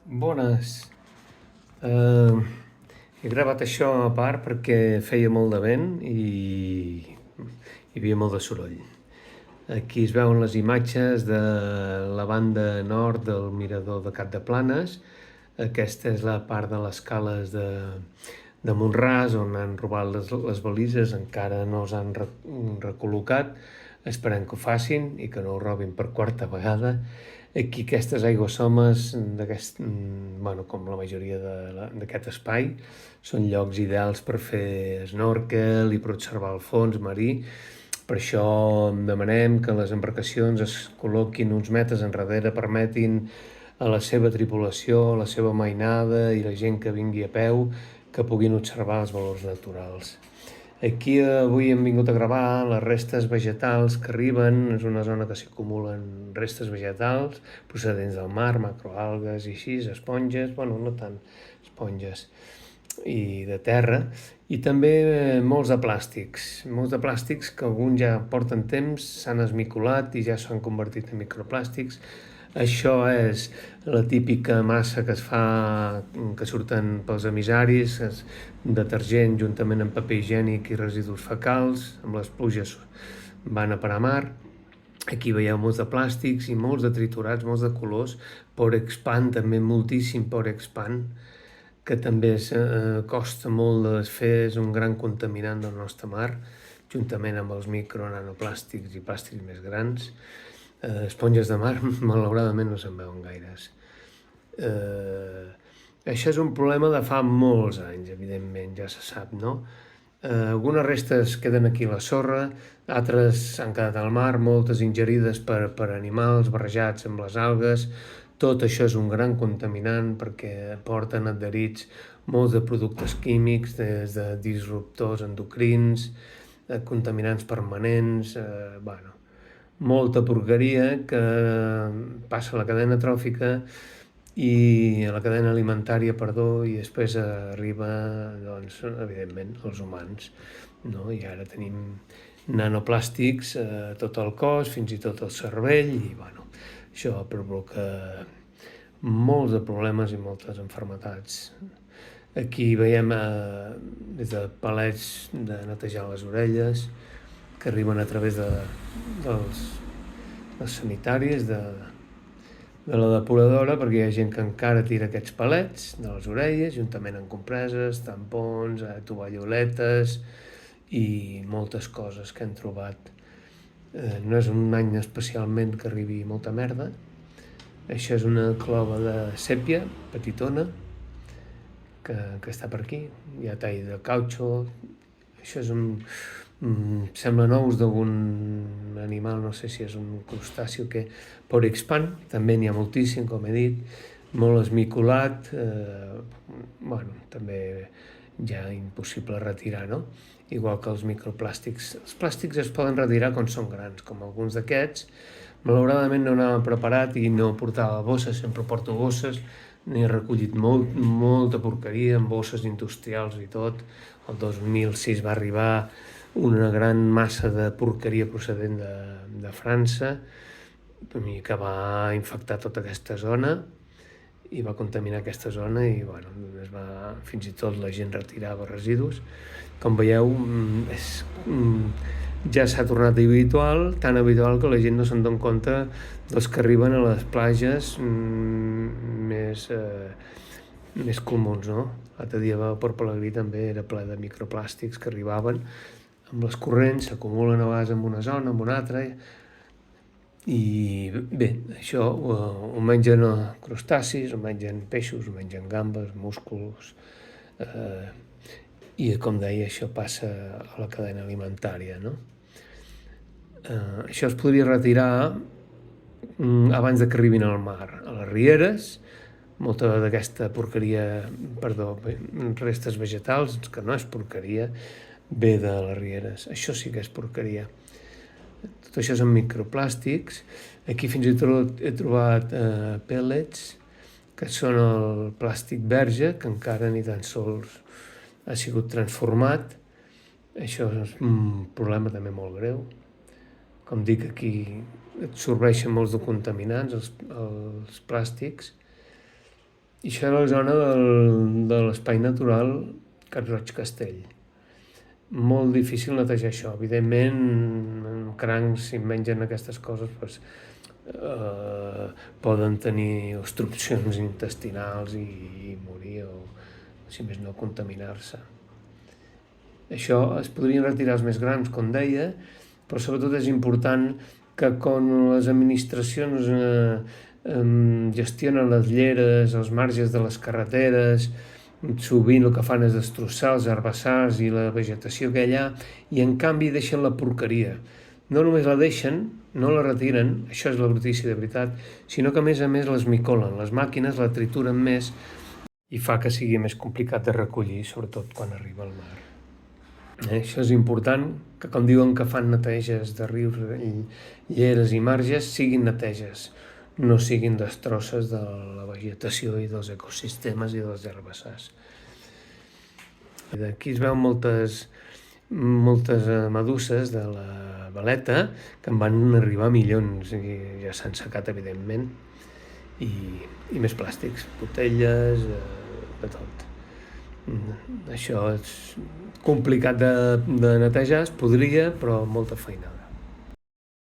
Bones. He gravat això a part perquè feia molt de vent i hi havia molt de soroll. Aquí es veuen les imatges de la banda nord del mirador de Cap de Planes. Aquesta és la part de les cales de Mont-ras, on han robat les balises, encara no s'han recol·locat. Esperem que ho facin i que no ho robin per quarta vegada. Aquí aquestes aigüessomes, com la majoria d'aquest espai, són llocs ideals per fer snorkel i per observar el fons marí. Per això demanem que les embarcacions es col·loquin uns metres enrere, permetin a la seva tripulació, a la seva mainada i la gent que vingui a peu que puguin observar els valors naturals. Aquí avui hem vingut a gravar les restes vegetals que arriben, és una zona que s'hi acumulen restes vegetals procedents del mar, macroalgues i així, esponges, no tant esponges, i de terra, i també molts de plàstics que alguns ja porten temps, s'han esmicolat i ja s'han convertit en microplàstics. Això és la típica massa que es fa, que surten pels emissaris, detergent juntament amb paper higiènic i residus fecals, amb les pluges van a parar a mar. Aquí veieu molts de plàstics i molts de triturats, molts de colors, Porexpan, també moltíssim Porexpan, que també costa molt de desfer, és un gran contaminant del nostre mar, juntament amb els nanoplàstics i plàstics més grans. Esponges de mar, malauradament, no se'n veuen gaires. Això és un problema de fa molts anys, evidentment, ja se sap, no? Algunes restes queden aquí a la sorra, altres s'han quedat al mar, moltes ingerides per animals barrejats amb les algues. Tot això és un gran contaminant perquè porten adherits molts de productes químics, des de disruptors endocrins, contaminants permanents, molta porqueria que passa a la cadena tròfica i a la cadena alimentària, i després arriba, evidentment, als humans, no? I ara tenim nanoplàstics a tot el cos, fins i tot el cervell, i això provoca molts de problemes i moltes malalties. Aquí veiem des de palets de netejar les orelles, que arriben a través dels sanitaris, de la depuradora, perquè hi ha gent que encara tira aquests palets de les orelles, juntament amb compreses, tampons, tovalloletes i moltes coses que hem trobat. No és un any especialment que arribi molta merda. Això és una clova de sèpia, petitona, que està per aquí. Hi ha tall de cautxo. Això és semblen ous d'algun animal, no sé si és un crustaci o què. Porexpan, també n'hi ha moltíssim, com he dit, molt esmicolat, també ja impossible retirar, no? Igual que els microplàstics. Els plàstics es poden retirar quan són grans, com alguns d'aquests. Malauradament no anava preparat i no portava bosses, sempre porto bosses, n'he recollit molta porqueria, amb bosses industrials i tot. El 2006 va arribar una gran massa de porqueria procedent de França que va infectar tota aquesta zona i va contaminar aquesta zona i fins i tot la gent retirava residus. Com veieu, ja s'ha tornat habitual, tan habitual que la gent no se'n dona compte dels que arriben a les platges més comuns, no? L'altre dia a Port Pelegrí també era ple de microplàstics que arribaven amb les corrents, s'acumulen a vegades en una zona, en una altra, i bé, això ho mengen crustacis, ho mengen peixos, ho mengen gambes, músculs, i com deia, això passa a la cadena alimentària, no? Això es podria retirar abans de que arribin al mar, a les rieres, molta d'aquesta restes vegetals, que no és porqueria, ve de les rieres. Això sí que és porqueria. Tot això són microplàstics. Aquí fins i tot he trobat pellets, que són el plàstic verge, que encara ni tan sols ha sigut transformat. Això és un problema també molt greu. Com dic, aquí absorbeixen molts de contaminants, els plàstics, I això és la zona de l'espai natural Cap Roig-Castell. Molt difícil netejar això. Evidentment, crancs, si mengen aquestes coses, doncs, poden tenir obstruccions intestinals i morir o, si més no, contaminar-se. Això es podrien retirar els més grans, com deia, però sobretot és important que quan les administracions gestionen les lleres, els marges de les carreteres, sovint el que fan és destrossar els herbassars i la vegetació que hi ha i en canvi deixen la porqueria. No només la deixen, no la retiren, això és la brutícia de veritat, sinó que a més les micolen, les màquines la trituren més i fa que sigui més complicat de recollir, sobretot quan arriba al mar. Això és important, que quan diuen que fan neteges de rius, lleres i marges, siguin neteges, no siguin destrosses de la vegetació i dels ecosistemes i dels herbassars. D'aquí es veuen moltes meduses de la Valeta que en van arribar a milions i ja s'han secat, evidentment, i més plàstics, botelles, de tot. Això és complicat de netejar, es podria, però molta feinada.